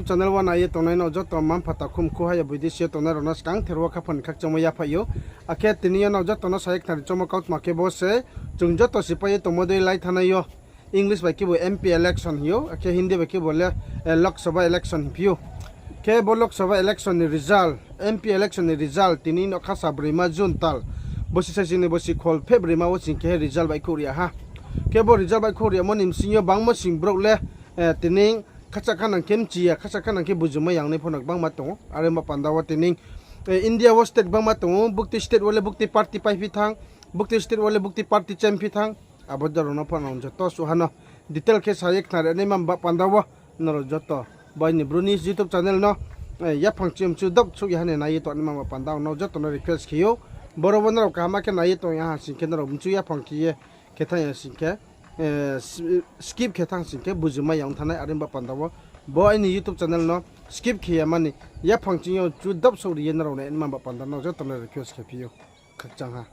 channel one aye tonai no jot mam phata khum khu haya budi se tonai rona skang therwa kha phon khak choma ya phayo akhe tiniya no jot tono saik thar choma kaut ma ke bo se chung jot to sipai to modai lai thanayo english ba ki bo mp election hiyo akhe hindi ba ki bo le lok sabha election hiyo ke bo lok sabha election ni result mp election ni result tini no kha sabrima jun tal bosi sa sini bosi khol february ma wo sing ke result ba korea ha ke bo result ba korea monim sinyo bangma sing brok le tining kacakan kimchi ya kacakan ke bujuma yang ne phonak bang matung are ma pandawa tining india was state bang matung bukti state wala bukti party pai phithang bukti state wala bukti party champ phithang abodaro na phanon joto suhano detail ke sayek thare ne mam pandawa noro joto bai ni brunis youtube channel no ya phangchim chu dok chu ya ne nai to ma pandaw no joto no request khiyo borobonro kama ke nai to ya sin ke noro chu ya phangki ke tha ya sin ke skip khetang singke bujuma yang thanai arim ba pandawo bo ani youtube channel no skip khiya mani ya phangching chu dab so ri na rone ma ba pandano jo tone request khepiyo khachang ha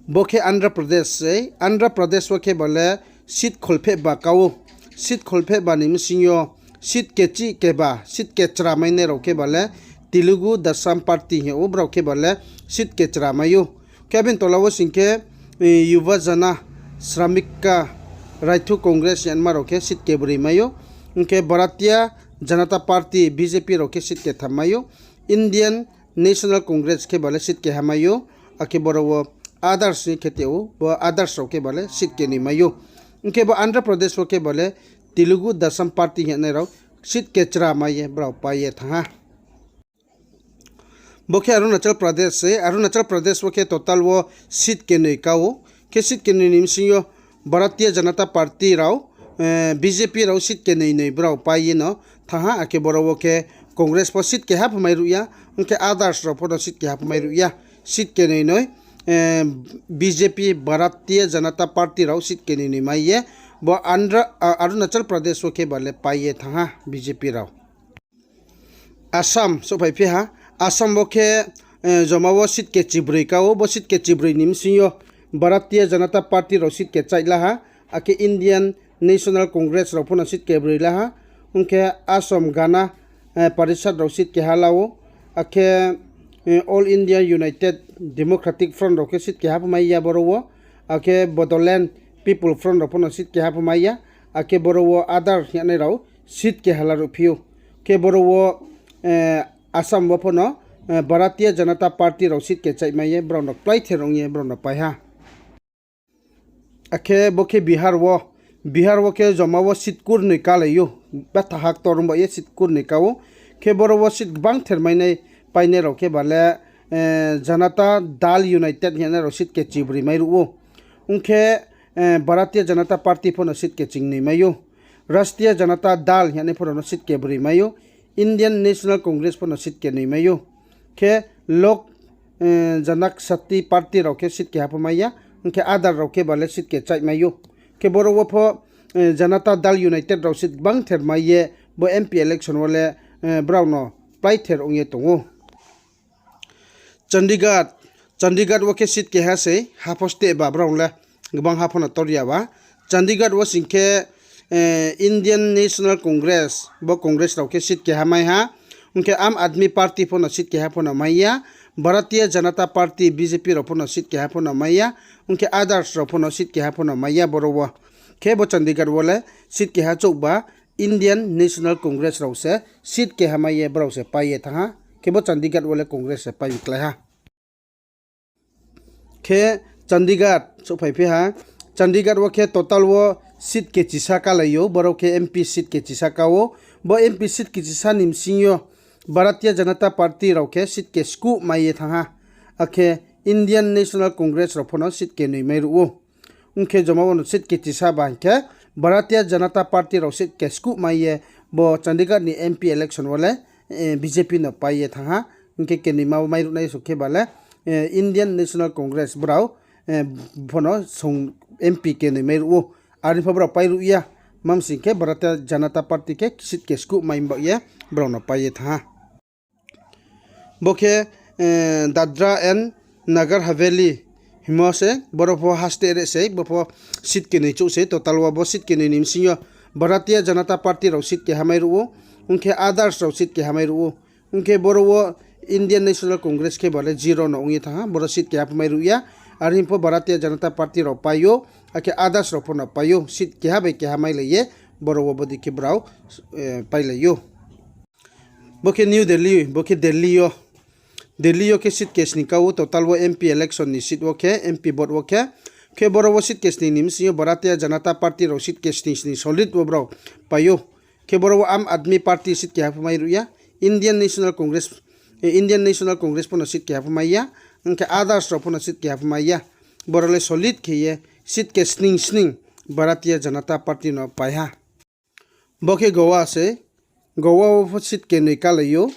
boke andhra pradesh wake bole sit kholphe ba kawo sit kholphe ba nim singyo sit kechi ke ba sit kechra maine roke bole telugu dasam party he obra ke bole sit kechra mayu kevin tolawo singke yuva jana श्रमिक का राइथु कांग्रेस यानमा रोके seat के बरिमायो उनके Bharatiya Janata party BJP रोके seat के थमायो Indian National Congress के बाले seat के हमायो अके बरो आदर्श खेतेओ ब आदर्श रोके बाले सिट के निमायो उनके ब आंध्र प्रदेश रोके बाले तेलुगु दसम पार्टी हेने रो सिट के चरा माये ब्राउ पाये था बोके अरुणाचल प्रदेश रोके टोटल वो सिट के नैकाओ के सीट के निम Singh Bharatiya Janata party Rao BJP Rao seat के नहीं ब्राव पाई न था आके बरो के कांग्रेस पर सीट के हाफ मायरुया उनके आदर्श राव पर सीट के हाफ मायरुया सीट के नहीं BJP Bharatiya Janata party Rao seat के नहीं माइये वो अरुणाचल प्रदेश के बाले पाइए था बीजेपी राव आसाम सोफाइफे हा आसाम वो के जमावो सीट के चिब्री का वो सीट के चिब्री निम सिंह भारतीय जनता पार्टी रसीद के चाइला हा आके इंडियन नेशनल कांग्रेस रफोना सीट के ब्रेला हा उनके असम गाना परिषद रसीद के हालाओ आके all India United democratic front रखे सीट के हाफ माइया बरोवो आके बडोलैंड पीपल फ्रंट रफोना सीट के हाफ माइया आके बरोवो आदर याने राव सीट के हाला रुफियो के बरोवो असम वफोनो भारतीय जनता पार्टी रसीद के चाइ माइये ब्राउन प्लाई थेरोंगे ब्राउन पाया आखे बोके बिहार वो के जमावो सिटकुर निकालयो बता हाक तोरम ये सिटकुर निकाओ के बरो सिट बांग थेरमाइने पाइने रोके बाले जनता दल यूनाइटेड हेने रसीद के चिब्री माइरुओ उनके भारतीय जनता पार्टी फोन सीट के चिंगनी मायो राष्ट्रीय जनता दल हेने फोन सीट के ब्री मायो इंडियन नेशनल कांग्रेस फोन सीट के नहीं मायो के लोक जनक शक्ति पार्टी रोके सीट के हाफ माइया उनके आधार रोके बाले सीट के चाइ मायो के बरो वो जनता दल यूनाइटेड रो सीट बांग थेर माइये बो एमपी इलेक्शन वाले ब्राउनो प्लाई थेर ओंगे तोंगो चंडीगढ़ वो के सीट के हासे हाफोस्टे बा ब्राउनला गबां हाफोना तोरिया बा चंडीगढ़ वो सिंके इंडियन नेशनल कांग्रेस बो कांग्रेस रो के सीट के हामाय हा उनके आम आदमी पार्टी फोना सीट के हाफोना माइया Bharatiya Janata party BJP रफोना seat के हाफोना माइया उनके आदर्श रफोना सीट के हाफोना माइया बरोवा के बो चंडीगढ़ वाले सीट के हाचोबा इंडियन नेशनल कांग्रेस राव से सीट के हमाइये ब्राव से पाइए था के बो चंडीगढ़ वाले कांग्रेस से पाइ क्ला के चंडीगढ़ सोफाइफे हा चंडीगढ़ वो के टोटल वो सीट के चिसा का लयो बरो के एमपी सीट के चिसा का वो बो एमपी सीट के चिसा निमसियो भारतीय जनता पार्टी रोके सीट के स्कू माइये था आखे इंडियन नेशनल कांग्रेस रफोनो सीट के नहीं माइरुओ उनके जमावन सीट के चिसा बांके भारतीय जनता पार्टी रो सीट के स्कू माइये बो चंडीगढ़ नि एमपी इलेक्शन वाले बीजेपी न पाइये था उनके के निमा माइरु नाइ सुखे बाले इंडियन नेशनल कांग्रेस ब्राउ फोनो सों एमपी के नहीं माइरुओ आरिफा ब्राउ पाइरुया मम सिंके भारतीय जनता पार्टी के सीट के स्कू माइम ये ब्राउ न पाइये था बोके दादरा एंड नगर हवेली हिमो से बरफो हास्टे से बफो सीट के नहीं चौसे टोटल वो सीट के नहीं निमसियो भारतीय जनता पार्टी रो सीट के हमाइरुओ उनके आदर्श रो सीट के हमारे रू उनके बोरो वो इंडियन नेशनल कांग्रेस के बारे जीरो न उंगी था बोरो सीट के हमारे रू या अरिंपो भारतीय जनता पार्टी रो पायो आके आदर्श रो पो न पायो सीट के हबे के हमारे लिए बोरो वो बदी के ब्राउ पाई ले यो बोके न्यू दिल्ली बोके दिल्ली यो के सीट केस निकाउ टोटल वो एमपी इलेक्शन नि सीट वो के एमपी बोर्ड वो के बोरो वो सीट केस नि निमसियो भारतीय जनता पार्टी रो सीट केस नि सॉलिड वो ब्रो पायो के बोरो वो आम आदमी पार्टी सीट के हमारे रू या इंडियन नेशनल कांग्रेस पो न सीट के हमाया उनके आदर्श रो पो न सीट के हमाया बोरोले सॉलिड के ये सीट के स्निंग भारतीय जनता पार्टी न पाया बोके गोवा से गोवा वो सीट के निकालियो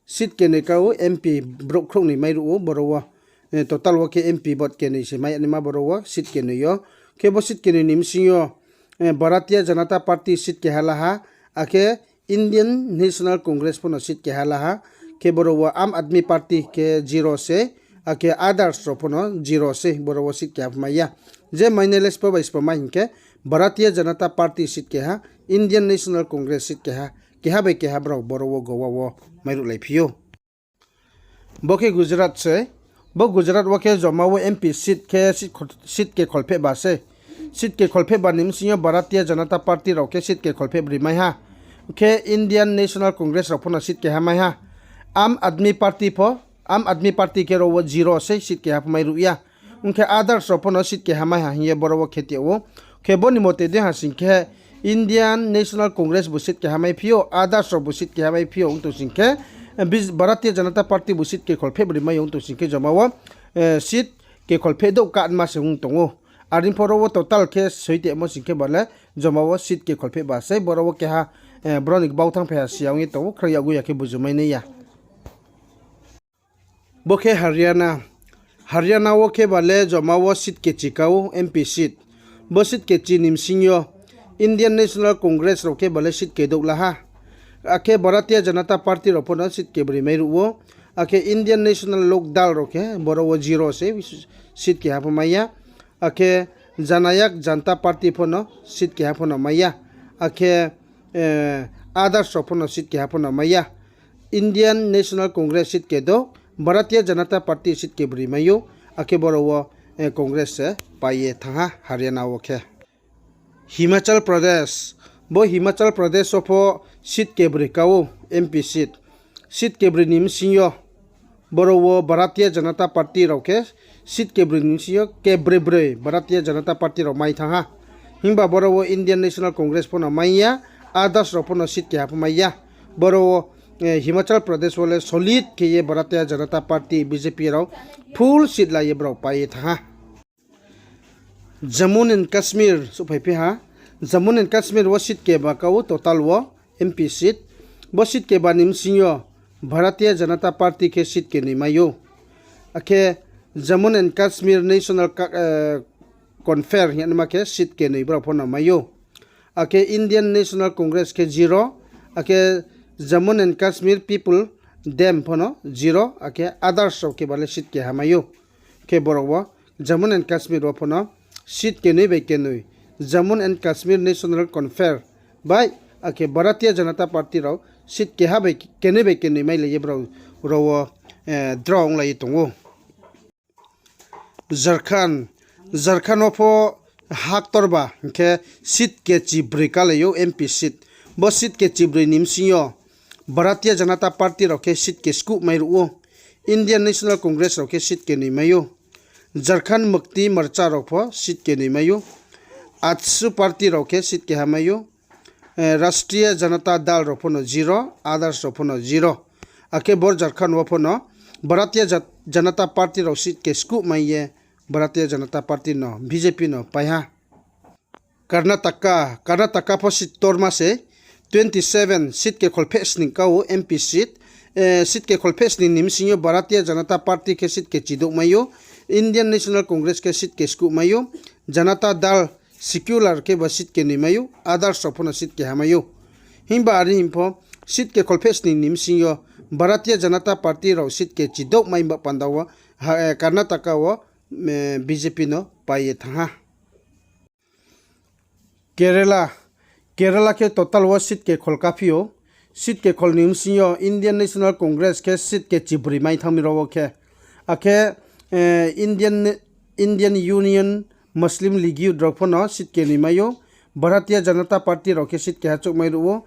सीट के निकाओ एमपी ब्रोक क्रोक नि माइ रू बोरो टोटल वो के एमपी बोर्ड के नि से माइ अनिमा बोरो सीट के नियो के बो सीट के नि निमसियो भारतीय जनता पार्टी सीट के हलाहा आके इंडियन नेशनल कांग्रेस पो न सीट के हलाहा के बोरो आम आदमी पार्टी के जीरो से आके आदर्श रो पो न जीरो से बोरो सीट के हमाया जे माइनेलेस पो बाइस पो माइन के भारतीय जनता पार्टी सीट के हा इंडियन नेशनल कांग्रेस सीट के हा बे के हा ब्रो बोरो गोवा वो माइरु लाइफियो बोके गुजरात से बो गुजरात वो के जमा वो एमपी सीट के खोलफे बासे सीट के खोलफे बानिमसियो भारतीय जनता पार्टी रो के सीट के खोलफे ब्रिमाय हा के इंडियन नेशनल कांग्रेस रो पो सीट के हमाय हा आम आदमी पार्टी के रो वो जीरो से सीट के हा माइरु या उनके आदर्श रो पो सीट के हमाय हा ये बोरो वो खेती वो के बो निमोते दे हा सिंखे इंडियन नेशनल कांग्रेस बुसित के हमाय फियो आदर्श बुसित के हमाय फियो तो सिंखे भारतीय जनता पार्टी बुसित के खोलफे ब्रिमाय तो सिंखे जमाव सीट के खोलफे दो कान मा से हुं तंगो आरिन फोरो वो टोटल के सैते मो सिंखे बले जमाव सीट के खोलफे बासे बोरो के हा ब्रनिक बाउथां फे सियावि तो खरिया गु याके बुजुमै ने या बोके हरियाणा वो के बाले जमाव सीट के चिकाओ एमपी सीट बो सीट के ची निमसियो इंडियन नेशनल कांग्रेस रो के बाले सीट के दोलाहा आके भारतीय जनता पार्टी रो पो न सीट के ब्रिमाय रू आके इंडियन नेशनल लोक दल रो के बोरो वो जीरो से सीट के हमाया आके जननायक जनता पार्टी पो न सीट के हमाया आके आदर्श रो पो न सीट के हमाया इंडियन नेशनल कांग्रेस सीट के दो भारतीय जनता पार्टी सीट के ब्रिमायो आके बोरो वो कांग्रेस से पाइए था हरियाणा वो के हिमाचल प्रदेश बो हिमाचल प्रदेश ओफो सीट के ब्रिकाओ एमपी सीट के ब्रि निमसियो बोरो वो भारतीय जनता पार्टी रो के सीट के ब्रि निमसियो के ब्रे भारतीय जनता पार्टी रो माइ था हिंबा बोरो वो इंडियन नेशनल कांग्रेस पो न माइया आदर्श रो पो न सीट के हमाया बोरो हिमाचल प्रदेश वाले सॉलिड के ये भारतीय जनता पार्टी बीजेपी रो फुल सीट लाइए ब्रो पाइए था जम्मू एंड कश्मीर सुफाइफे हा जम्मू एंड कश्मीर वो सीट के बाकाओ टोटल वो एमपी सीट वो सीट के बानिमसियो भारतीय जनता पार्टी के सीट के निमायो आके जम्मू एंड कश्मीर नेशनल कॉन्फेयर यानी के सीट के नहीं ब्रो मायो आके इंडियन नेशनल कांग्रेस के जीरो आके जम्मू एंड कश्मीर पीपल डेम फोनो जीरो आके आदर्श के बाले सीट के हमायो के बोरो जम्मू एंड कश्मीर वो फोनो सीट के नहीं के नहीं जम्मू एंड कश्मीर नेशनल कॉन्फेयर बाय आके भारतीय जनता पार्टी रो सीट के हाबे के नहीं माइ ले ब्रो रो ड्रॉन्ग लाई तंगो झारखंड ओफो हाक तोरबा के सीट के चिब्रे कालेयो एमपी सीट बो सीट के चिब्रे निमसियो भारतीय जनता पार्टी रो के सीट के स्कूप माइरुओ इंडियन नेशनल कांग्रेस रो के सीट के निमायो झारखंड मुक्ति मोर्चा रो फो सीट के निमायो आजसू पार्टी रो के सीट के हमायो राष्ट्रीय जनता दल रो फोनो जीरो आदर्श रो फोनो जीरो आके बोर झारखंड वो फोनो भारतीय जनता पार्टी रो सीट के स्कूप माइये Bharatiya Janata party no BJP no पाया कर्नाटका फो सीट तोरमा से 27 सीट के खोलफेस निकाओ एमपी सीट के खोलफेस निमसियो भारतीय जनता पार्टी के सीट के चिदो मायो इंडियन नेशनल कांग्रेस के सीट के स्कूप मायो जनता दल सेक्युलर के सीट के निमायो आदर्श फोनो सीट के हमायो हिंबा आरि हिंफो सीट के खोलफेस निमसियो भारतीय जनता पार्टी रो सीट के चिदो माइबा पंदाव कर्नाटका वो बीजेपी नो पाइए था केरला के टोटल वो सीट के खोलकाफियो sit ke kolnim sinyo Indian National Congress ke sit ke chibri mai thami ro ke ake Indian Union Muslim League drophono sit ke ni mayo Bharatiya Janata Party ro ke sit ke hachok mai ro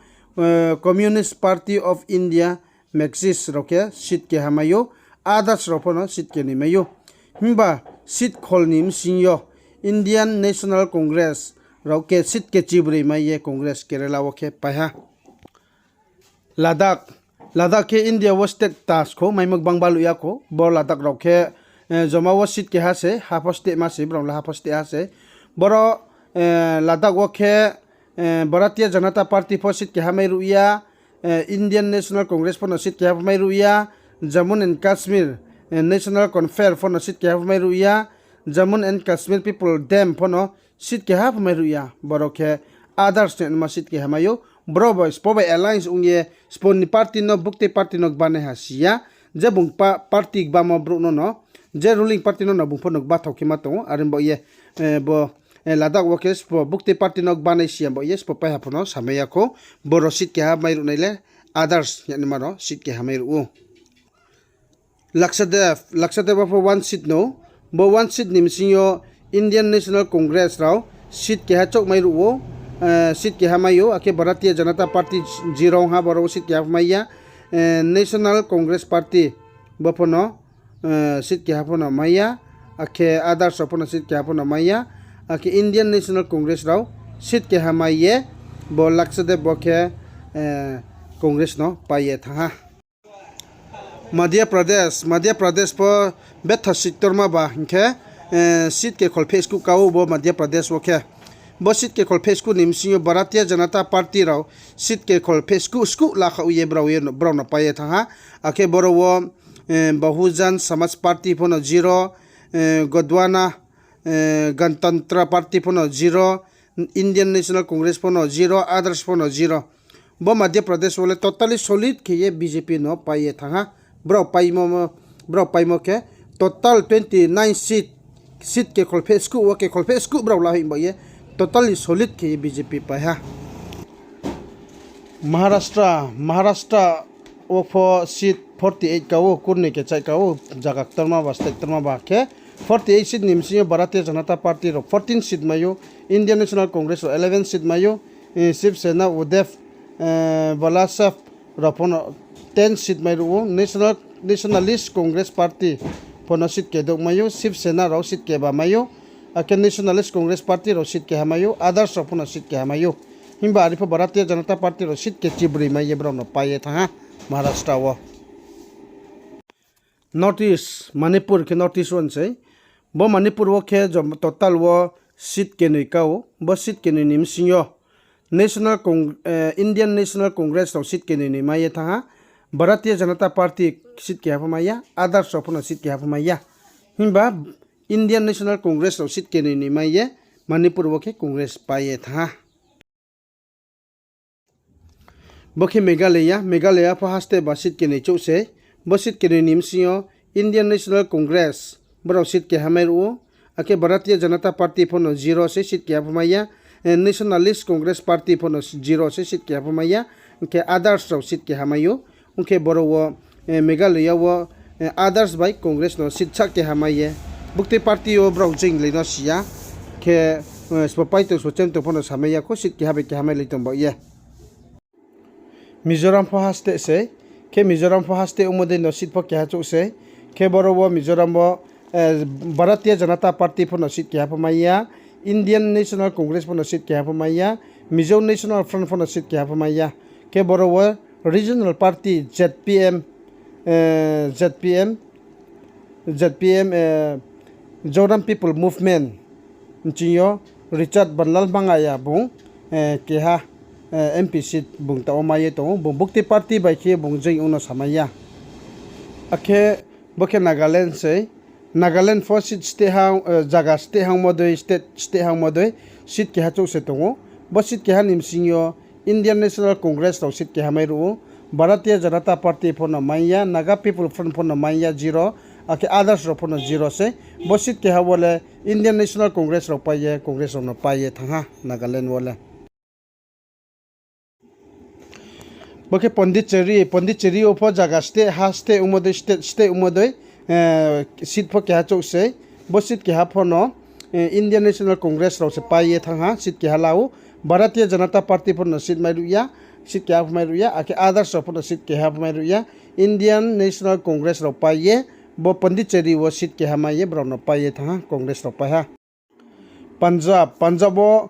Communist Party of India Marxist ro ke sit ke hamayo others ro phono sit ke ni mayo himba sit kolnim sinyo Indian National Congress ro ke sit ke chibri mai ye Congress Kerala wo ke paha Ladakh ke India was state task ko mai magbang balu ya ko bor Ladakh ro ke joma wo sit ke hase half state ma se bro half state hase boro Ladakh wo ke Bharatiya Janata Party for sit ke hamai ruya Indian National Congress for sit ke hamai ruya Jammu and Kashmir National Confer for sit ke hamai ruya Jammu and Kashmir People Dem for no sit ke hamai ruya boro ke other state ma sit ke hamayo bro boys po alliance unye spon party no bukte party no bane hasia je bung party ba mo bro no je ruling party no bung phonok ba thok ma to arim bo ye bo Ladakh workers po bukte party no bane sia bo yes po pa ha phono samaya ko boro sit ke ha mai ru naile others yani maro sit ke ha mai ru Lakshadweep for one seat no bo one seat nimsinyo Indian National Congress raw sit ke ha chok mai ru sit ke hamayo ake Bharatiya Janata Party zero ha boro sit ke hamaya National Congress Party bapono sit ke hapono maya ake others apono sit ke hapono maya ake Indian National Congress raw sit ke hamaye bo Lakshadweep bo ke Congress no paye tha Madhya Pradesh po betha sector ma ba ke sit ke kholphe school kawo bo Madhya Pradesh wo ke bo sit ke kholphe school nimsinyo Bharatiya Janata Party raw sit ke kholphe school la kha uye braw na paye tha ake boro wo Bahujan Samaj Party phono zero Godwana Gantantra Party phono zero Indian National Congress phono zero others phono zero bo Madhya Pradesh wole totally solid ke ye BJP no paye tha bro paimo ke total 29 sit ke kholphe school wo ke kholphe school bro la himba ye totally solid ke BJP pa ha Maharashtra wo for seat 48 ka wo kurne ke chai ka wo jaga tarma ba state tarma ba ke 48 seat nimsi Bharatiya Janata Party ro 14 seat mayo Indian National Congress ro 11 seat mayo Shiv Sena Udev Balasaf ro 10 seat mayo Nationalist Congress Party pono seat ke dok mayo Shiv Sena ro seat ke ba mayo ake Nationalist Congress Party ro seat ke hamayo others ro pono seat ke hamayo himba arifa Bharatiya Janata Party ro seat ke chibri maye bro no paye tha Maharashtra wo Northeast Manipur ke Northeast one say bo Manipur wo ke total wo seat ke nei kao bo seat ke nei nimsinyo Indian National Congress ro seat ke nei maye tha Bharatiya Janata Party seat ke hapamaya others ro pono seat ke hapamaya himba Indian National Congress ro seat ke nei maye Manipur wo ke Congress paye tha Bokhe Meghalaya po haste ba seat ke nei chose bo seat ke nei nimsinyo Indian National Congress bro seat ke hamai ru ake Bharatiya Janata Party pono zero se seat ke hapamaya Nationalist Congress Party pono zero se seat ke hapamaya ke others ro seat ke hamayo unke boro wo Meghalaya wo others by Congress no seat chak ke hamaye bukti party o bro jing le no sia ke spopai to sochem to pono samaya ko seat ke hamai le tombo ye Mizoram po haste se ke Mizoram po haste umode no seat po ke hachu se ke boro wo Mizoram wo Bharatiya Janata Party pono seat ke hapamaya Indian National Congress pono seat ke hapamaya Mizo National Front pono seat ke hapamaya ke boro wo Regional Party ZPM Jordan People Movement nchiyo Richard Banlal Bangaya bung ke ha MP seat bung ta omaye to bung bukti party bai ke bung jing uno samaya ake boke Nagaland for seat stay hang jaga stay hang modoi state stay hang modoi seat ke ha chou se tongo bo seat ke ha nimsinyo Indian National Congress ro seat ke ha mai ru Bharatiya Janata Party pono maya Naga People Front pono maya zero ake others ro pono zero se bo seat ke ha wole Indian National Congress ro paye Congress ro no paye tha Nagaland wole Boke Pondicherry opo jaga state ha state umodoi state umodoi sit pho kya chok se bo sit ke ha phono Indian National Congress ro se paye thanga sit ke halau Bharatiya Janata Party phono sit mairuya sit ke ha mairuya ake others phono sit ke ha mairuya Indian National Congress ro paye bo Pondicherry wo sit ke ha maye bro no paye thanga Congress ro pa ha Punjab wo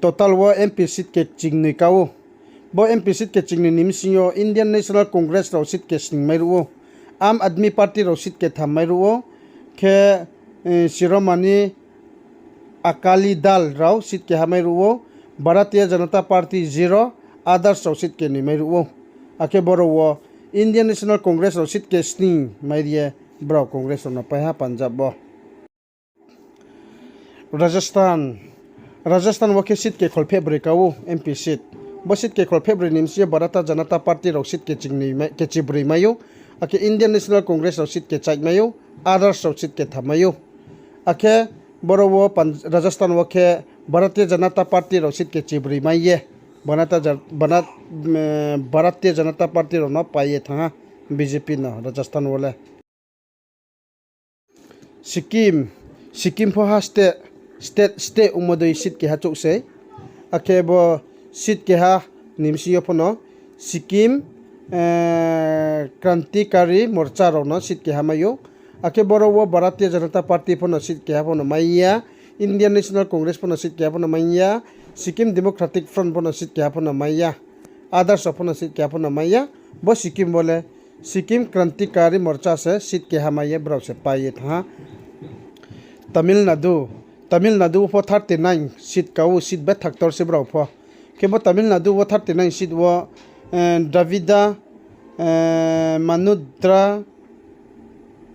total wo MP sit ke chingni kawo bo MP sit ke chingni nimsinyo Indian National Congress ro sit ke sing mairuo Aam Aadmi Party ro sit ke tham mairuo ke Shiromani Akali Dal ro sit ke hamairuo Bharatiya Janata Party 0 others ro sit ke ni mairuo ake boro wo Indian National Congress ro sit ke sing mairie bro Congress ro na pa ha Punjab bo Rajasthan wo ke sit ke kholphe brekawo MP sit bo sit ke kholphe bre nimsi Bharatiya Janata Party ro sit ke chingni ke chibri mayo ake Indian National Congress ro sit ke chait mayo others ro sit ke thamayo ake boro wo Rajasthan wo ke Bharatiya Janata Party ro sit ke chibri maye Bharatiya Janata Party ro no paye thanga BJP no Rajasthan wole Sikkim pho ha state umodoi sit ke ha chok se ake bo sit ke ha nimsi phono Sikkim Krantikari Morcha ro no sit ke ha mayo ake boro wo Bharatiya Janata Party phono sit ke ha phono maiya Indian National Congress phono sit ke ha phono maiya Sikkim Democratic Front phono sit ke ha phono maiya others phono sit ke ha phono maiya bo Sikkim bole Sikkim Krantikari Morcha se sit ke ha maiya bro se paye tha Tamil Nadu for 39 sit kau sit bet thaktor se bro pho ke bo Tamil Nadu wo 39 sit wo Dravida Manudra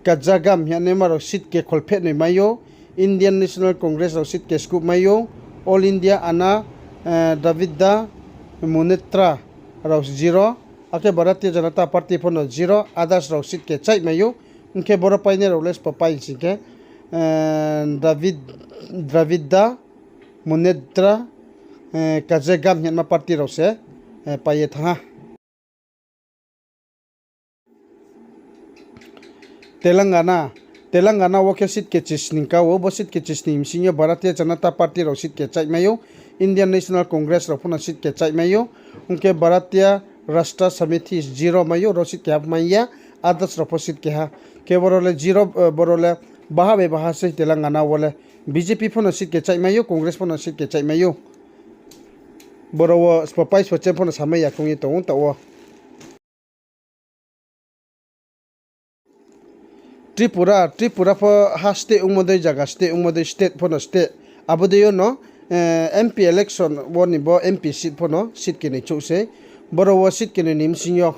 Kajagam yani maro sit ke kholphe nei mayo Indian National Congress ro sit ke scoop mayo All India ana Dravida Munitra ro 0 ake Bharatiya Janata Party phono 0 others ro sit ke chai mayo unke boro paine ro les papai sike Dravida Munitra Kajagam yani party ro se paye thanga Telangana wo ke sit ke chisning ka wo bo sit ke chisning sinyo Bharatiya Janata Party ro sit ke chai mayo Indian National Congress ro phona sit ke chai mayo unke Bharatiya Rashtra Samiti 0 mayo ro sit ke ha maiya others ro sit ke ha ke borole 0 borole baha se Telangana wole BJP phona sit ke chai mayo Congress phona sit ke chai mayo boro wo spapai swachem phona samaya khungi tong ta wo Tripura pho ha state umodoi jaga state umodoi state phono state abodeyo no MP election woni bo MP seat phono seat ke ni chuse boro wo seat ke ni nimsinyo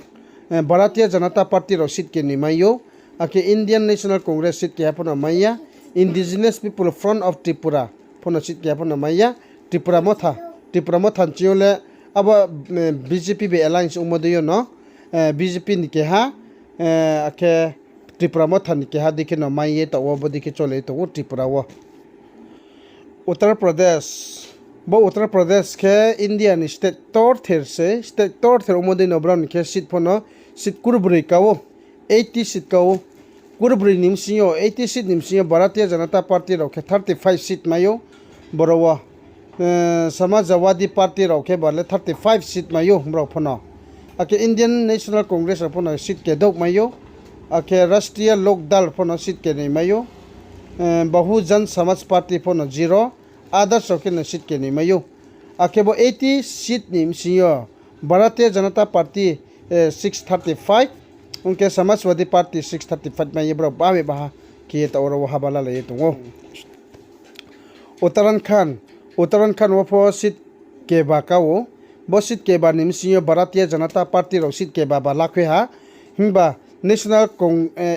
Bharatiya Janata Party ro seat ke ni mayo ake Indian National Congress seat ke phono maya Indigenous People Front of Tripura phono seat ke phono maya Tripura motha chiole abo BJP be alliance umodeyo no BJP ni ke ha ake Tripura motha ni ke ha dikhe no maye ta wo bo dikhe chole to Tripura wo Uttar Pradesh ke Indian state tor ther umode no brown ke sit phono sit kurbri kawo 80 sit kawo kurbri nimsiyo 80 sit nimsiyo Bharatiya Janata Party ro ke 35 sit mayo borowa Samajwadi Party ro ke bale 35 sit mayo bro phono ake Indian National Congress ro phono sit ke dok mayo ake Rashtriya Lok Dal phono sit ke nei mayo Bahujan Samaj Party phono 0 others ro ke no sit ke nei mayo ake bo 80 sit nimsiyo Bharatiya Janata Party 635 unke Samajwadi Party 635 mayo bro bawe baha ki ta oro habala le tungo Uttarakhand wo pho sit ke ba kawo bo sit ke ba nimsiyo Bharatiya Janata Party ro sit ke ba lakhwe ha himba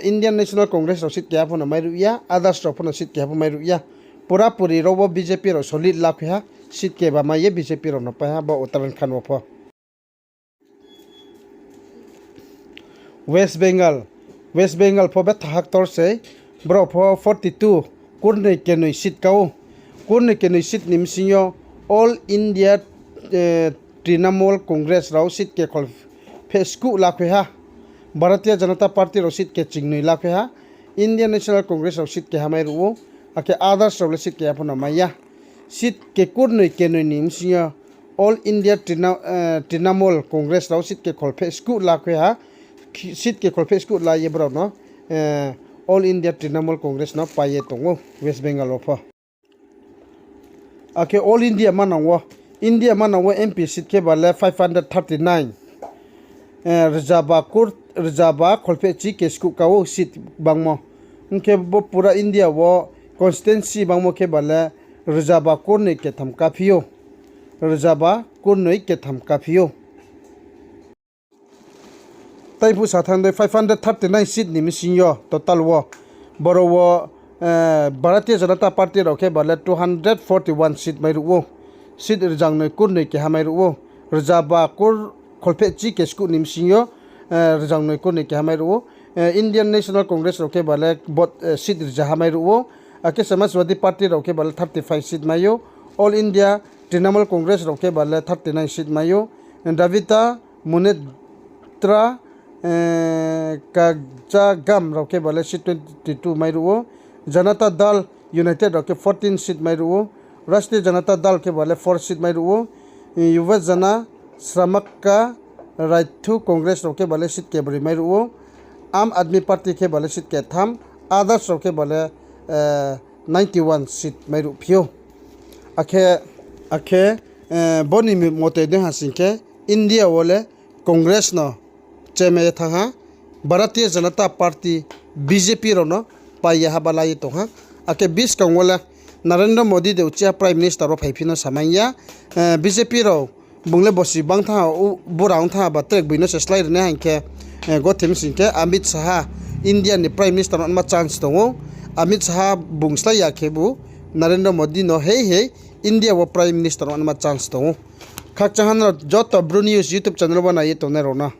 Indian National Congress ro sit ke ha phono mairu ya others ro phono sit ke ha mairu ya pura puri ro bo BJP ro solid lakhwe ha sit ke ba maye BJP ro no pa ha bo Uttarakhand wo pho West Bengal pho bet thak tor se bro pho 42 kurne ke noi sit kawo kurne ke noi sit nimsiyo All India Trinamool Congress ro sit ke khol फेसकु लाखे हा Bharatiya Janata party रो seat के चिंगनुई लाखे हा Indian National Congress रो seat के हमाय रुओ आके आदर्श रो seat के अपन माया seat के कुरनुई के नुई निमसिया all India Trinamool Congress रो seat के खोल फेसकु लाखे हा सीट के खोल फेसकु ला ये bro know all India Trinamool Congress न पाए तंगो वेस्ट बेंगल ऑफ आके ऑल इंडिया मानावो एमपी सीट के बाले 539 रजाबा खोलफेची केसकु काओ सीट बांगमो उनके वो पूरा इंडिया वो कॉन्स्टिट्यूंसी बांगमो के बाले रजाबा कोरने के थम काफियो रजाबा कोरने के थम काफियो ताइपु साथांदे 539 सीट निमिसियो टोटल वो बरो वो भारतीय जनता पार्टी रोके बाले 241 सीट माइरुओ सीट रजांगने कोरने के हमाइरुओ रजाबा कोर खोलफेची केसकु निमसियो रजांगने कोरने के हमाइरुओ इंडियन नेशनल कांग्रेस रोके बाले बट सीट रजा हमाइरुओ आके समाजवादी पार्टी रोके बाले 35 सीट मायो ऑल इंडिया तृणमूल कांग्रेस रोके बाले 39 सीट मायो दाविता मुनेत्रा काजागम रोके बाले सीट 22 माइरुओ जनता दल यूनाइटेड रोके 14 सीट माइरुओ राष्ट्रीय जनता दल के बाले 4 सीट माइरुओ युवा जना श्रमक्का राइथु कांग्रेस रोके बाले सीट के बरी माइरुओ आम आदमी पार्टी के बाले सीट के थाम आदर्श रोके बाले 91 सीट माइरु फियो आखे बोनी मोते दे हासिंके इंडिया वाले कांग्रेस न चेमे थाहा भारतीय जनता पार्टी बीजेपी रो न पाए हाबालाई तो हा आके 20 कांगोला नरेंद्र मोदी दे उचिया प्राइम मिनिस्टर रो फाइफिनो सामाइया बीजेपी रो बुंगले बसी बांग था बुराउं था बाट्रेक बिनो सेस्लाइ रने हांके गथेम सिंके अमित शाह इंडिया नि प्राइम मिनिस्टर अनमा चांस दङो अमित शाह बुंस्लाइ याखेबु नरेंद्र मोदी नो हे इंडिया वो प्राइम मिनिस्टर अनमा चांस दङो खाक चाहन जत ब्रु न्यूज यूट्यूब चैनल बनायो तो ने रोना।